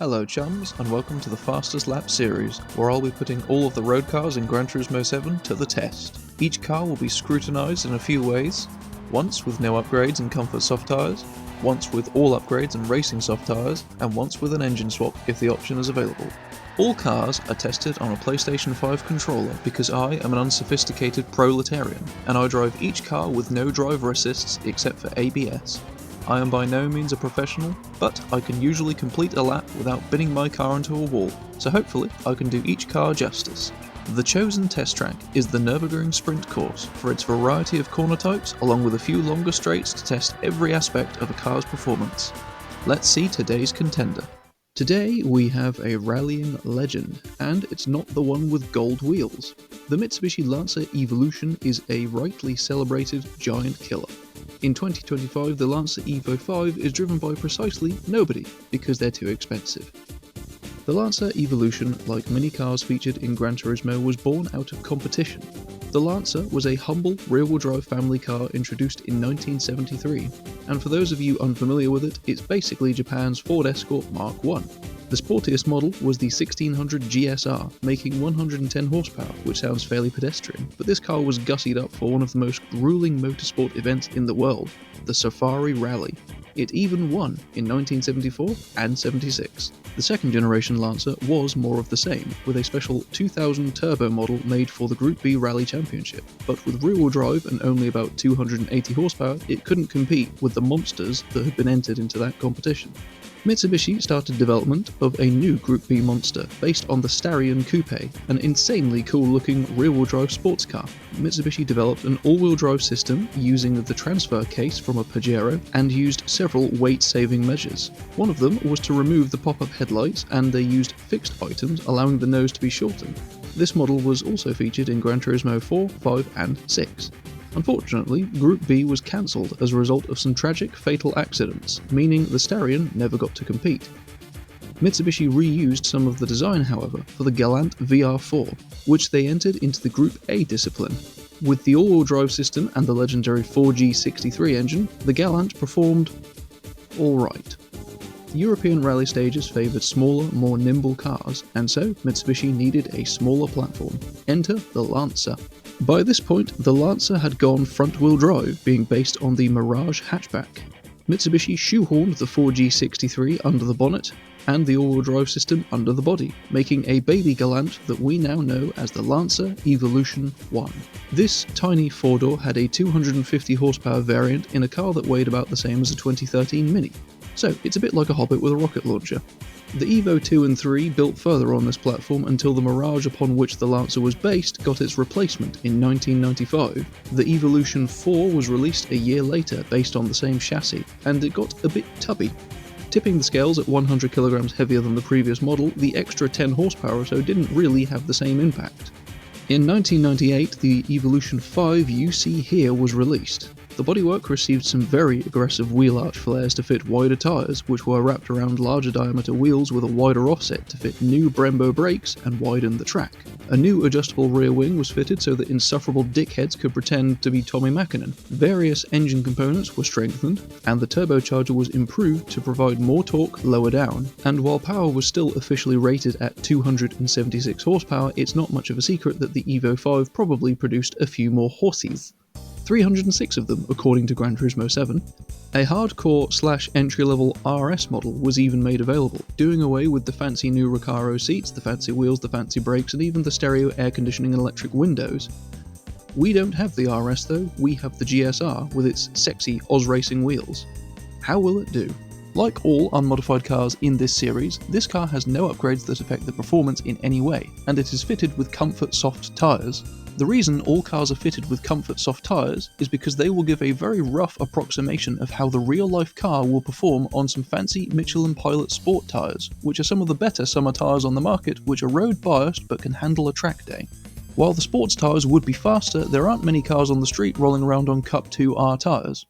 Hello chums, and welcome to the Fastest Lap series, where I'll be putting all of the road cars in Gran Turismo 7 to the test. Each car will be scrutinised in a few ways, once with no upgrades and comfort soft tyres, once with all upgrades and racing soft tyres, and once with an engine swap if the option is available. All cars are tested on a PlayStation 5 controller because I am an unsophisticated proletarian, and I drive each car with no driver assists except for ABS. I am by no means a professional, but I can usually complete a lap without binning my car into a wall, so hopefully I can do each car justice. The chosen test track is the Nurburgring Sprint course for its variety of corner types, along with a few longer straights to test every aspect of a car's performance. Let's see today's contender. Today we have a rallying legend, and it's not the one with gold wheels. The Mitsubishi Lancer Evolution is a rightly celebrated giant killer. In 2025, the Lancer Evo 5 is driven by precisely nobody, because they're too expensive. The Lancer Evolution, like many cars featured in Gran Turismo, was born out of competition. The Lancer was a humble rear-wheel drive family car introduced in 1973, and for those of you unfamiliar with it, it's basically Japan's Ford Escort Mark I. The sportiest model was the 1600 GSR, making 110 horsepower, which sounds fairly pedestrian, but this car was gussied up for one of the most grueling motorsport events in the world, the Safari Rally. It even won in 1974 and 76. The second generation Lancer was more of the same, with a special 2000 turbo model made for the Group B Rally Championship, but with rear-wheel drive and only about 280 horsepower, it couldn't compete with the monsters that had been entered into that competition. Mitsubishi started development of a new Group B monster based on the Starion Coupe, an insanely cool-looking rear-wheel drive sports car. Mitsubishi developed an all-wheel drive system using the transfer case from a Pajero and used several weight-saving measures. One of them was to remove the pop-up headlights, and they used fixed items allowing the nose to be shortened. This model was also featured in Gran Turismo 4, 5 and 6. Unfortunately, Group B was cancelled as a result of some tragic fatal accidents, meaning the Starion never got to compete. Mitsubishi reused some of the design, however, for the Galant VR4, which they entered into the Group A discipline. With the all-wheel drive system and the legendary 4G63 engine, the Galant performed alright. The European rally stages favoured smaller, more nimble cars, and so Mitsubishi needed a smaller platform. Enter the Lancer. By this point, the Lancer had gone front-wheel drive, being based on the Mirage hatchback. Mitsubishi shoehorned the 4G63 under the bonnet, and the all-wheel drive system under the body, making a baby Galant that we now know as the Lancer Evolution 1. This tiny four-door had a 250 horsepower variant in a car that weighed about the same as a 2013 Mini. So it's a bit like a Hobbit with a rocket launcher. The Evo 2 and 3 built further on this platform until the Mirage upon which the Lancer was based got its replacement in 1995. The Evolution 4 was released a year later based on the same chassis, and it got a bit tubby. Tipping the scales at 100 kilograms heavier than the previous model, the extra 10 horsepower or so didn't really have the same impact. In 1998, the Evolution 5 you see here was released. The bodywork received some very aggressive wheel arch flares to fit wider tyres, which were wrapped around larger diameter wheels with a wider offset to fit new Brembo brakes and widen the track. A new adjustable rear wing was fitted so that insufferable dickheads could pretend to be Tommy Mäkinen. Various engine components were strengthened, and the turbocharger was improved to provide more torque lower down. And while power was still officially rated at 276 horsepower, it's not much of a secret that the Evo 5 probably produced a few more horsies. 306 of them, according to Gran Turismo 7. A hardcore/entry-level RS model was even made available, doing away with the fancy new Recaro seats, the fancy wheels, the fancy brakes, and even the stereo air conditioning and electric windows. We don't have the RS though, we have the GSR with its sexy Oz Racing wheels. How will it do? Like all unmodified cars in this series, this car has no upgrades that affect the performance in any way, and it is fitted with Comfort Soft tyres. The reason all cars are fitted with Comfort Soft tyres is because they will give a very rough approximation of how the real-life car will perform on some fancy Michelin Pilot Sport tyres, which are some of the better summer tyres on the market, which are road-biased but can handle a track day. While the sports tyres would be faster, there aren't many cars on the street rolling around on Cup 2R tyres.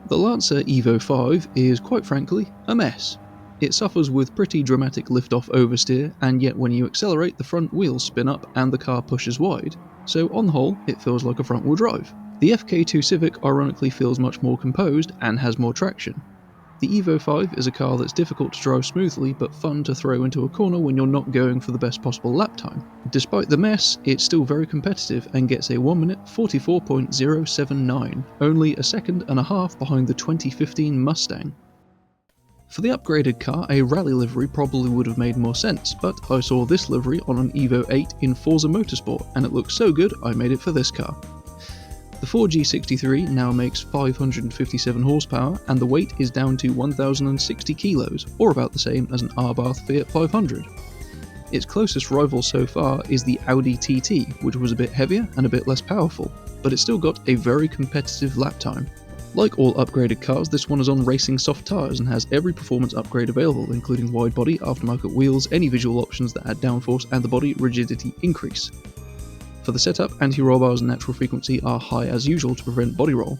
The Lancer Evo 5 is quite frankly a mess. It suffers with pretty dramatic lift-off oversteer, and yet when you accelerate the front wheels spin up and the car pushes wide, so on the whole it feels like a front-wheel drive. The FK2 Civic ironically feels much more composed and has more traction. The Evo 5 is a car that's difficult to drive smoothly but fun to throw into a corner when you're not going for the best possible lap time. Despite the mess, it's still very competitive and gets a 1 minute 44.079, only a second and a half behind the 2015 Mustang. For the upgraded car, a rally livery probably would have made more sense, but I saw this livery on an Evo 8 in Forza Motorsport and it looks so good I made it for this car. The 4G63 now makes 557 horsepower and the weight is down to 1060 kilos, or about the same as an Abarth Fiat 500. Its closest rival so far is the Audi TT, which was a bit heavier and a bit less powerful, but it's still got a very competitive lap time. Like all upgraded cars, this one is on racing soft tyres and has every performance upgrade available, including wide body, aftermarket wheels, any visual options that add downforce and the body rigidity increase. For the setup, anti-roll bars and natural frequency are high as usual to prevent body roll.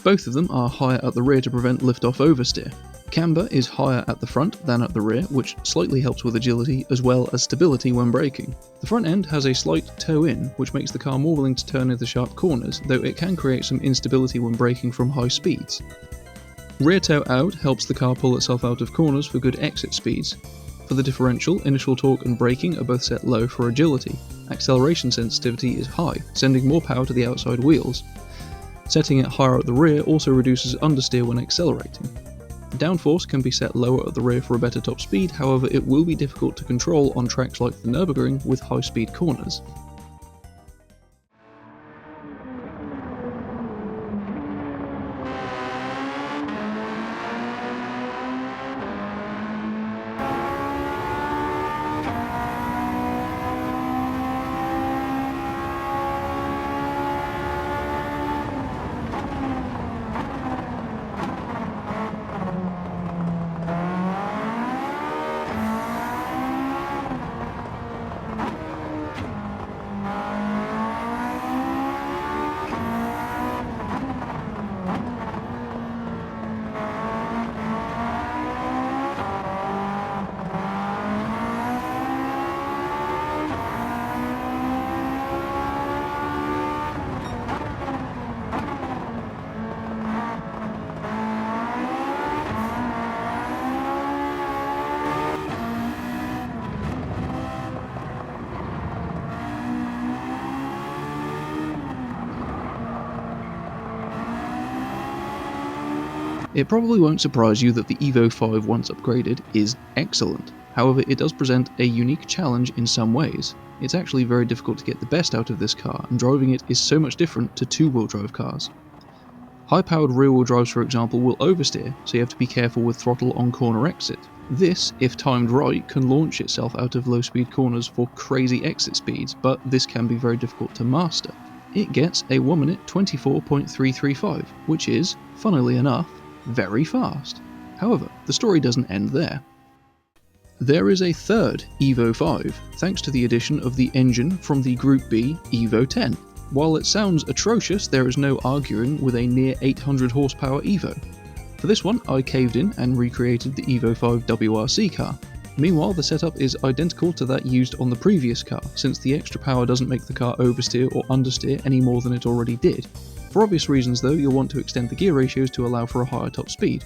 Both of them are higher at the rear to prevent lift-off oversteer. Camber is higher at the front than at the rear, which slightly helps with agility as well as stability when braking. The front end has a slight toe-in, which makes the car more willing to turn into sharp corners, though it can create some instability when braking from high speeds. Rear toe out helps the car pull itself out of corners for good exit speeds. For the differential, initial torque and braking are both set low for agility. Acceleration sensitivity is high, sending more power to the outside wheels. Setting it higher at the rear also reduces understeer when accelerating. Downforce can be set lower at the rear for a better top speed, however it will be difficult to control on tracks like the Nurburgring with high-speed corners. It probably won't surprise you that the Evo 5 once upgraded is excellent. However, it does present a unique challenge in some ways. It's actually very difficult to get the best out of this car, and driving it is so much different to two-wheel drive cars. High-powered rear-wheel drives, for example, will oversteer, so you have to be careful with throttle on corner exit. This, if timed right, can launch itself out of low-speed corners for crazy exit speeds, but this can be very difficult to master. It gets a 1 minute 24.335, which is, funnily enough, very fast. However, the story doesn't end there. There is a third Evo 5, thanks to the addition of the engine from the Group B Evo 10. While it sounds atrocious, there is no arguing with a near 800 horsepower Evo. For this one, I caved in and recreated the Evo 5 WRC car. Meanwhile, the setup is identical to that used on the previous car, since the extra power doesn't make the car oversteer or understeer any more than it already did. For obvious reasons though, you'll want to extend the gear ratios to allow for a higher top speed.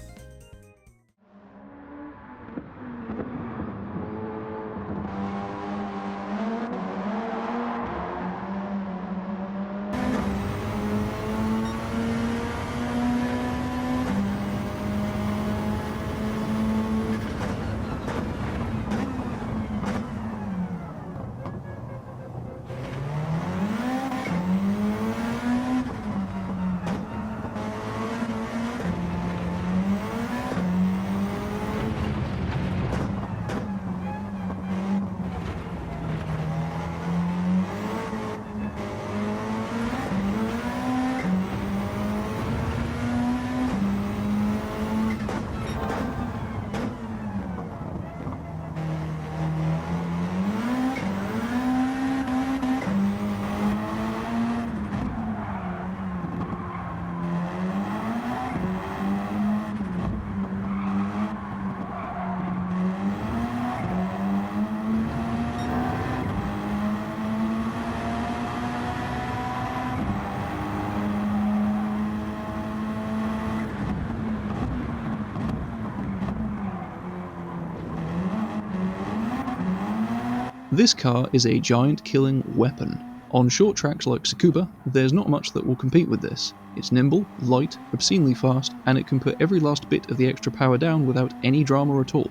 This car is a giant killing weapon. On short tracks like Tsukuba, there's not much that will compete with this. It's nimble, light, obscenely fast, and it can put every last bit of the extra power down without any drama at all.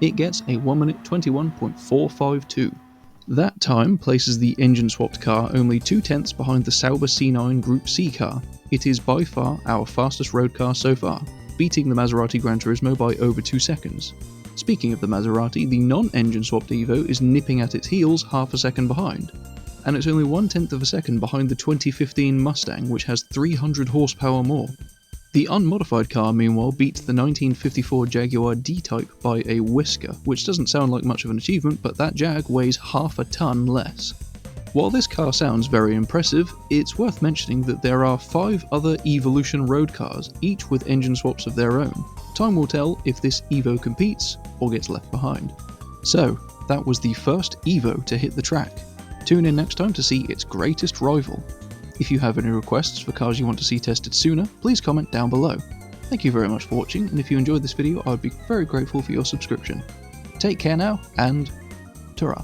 It gets a 1 minute 21.452. That time places the engine-swapped car only 2/10 behind the Sauber C9 Group C car. It is by far our fastest road car so far, beating the Maserati Gran Turismo by over 2 seconds. Speaking of the Maserati, the non-engine swapped Evo is nipping at its heels half a second behind, and it's only 1/10 of a second behind the 2015 Mustang, which has 300 horsepower more. The unmodified car, meanwhile, beats the 1954 Jaguar D-Type by a whisker, which doesn't sound like much of an achievement, but that Jag weighs half a ton less. While this car sounds very impressive, it's worth mentioning that there are 5 other Evolution road cars, each with engine swaps of their own. Time will tell if this Evo competes or gets left behind. So, that was the first Evo to hit the track. Tune in next time to see its greatest rival. If you have any requests for cars you want to see tested sooner, please comment down below. Thank you very much for watching, and if you enjoyed this video, I would be very grateful for your subscription. Take care now, and ta-ra.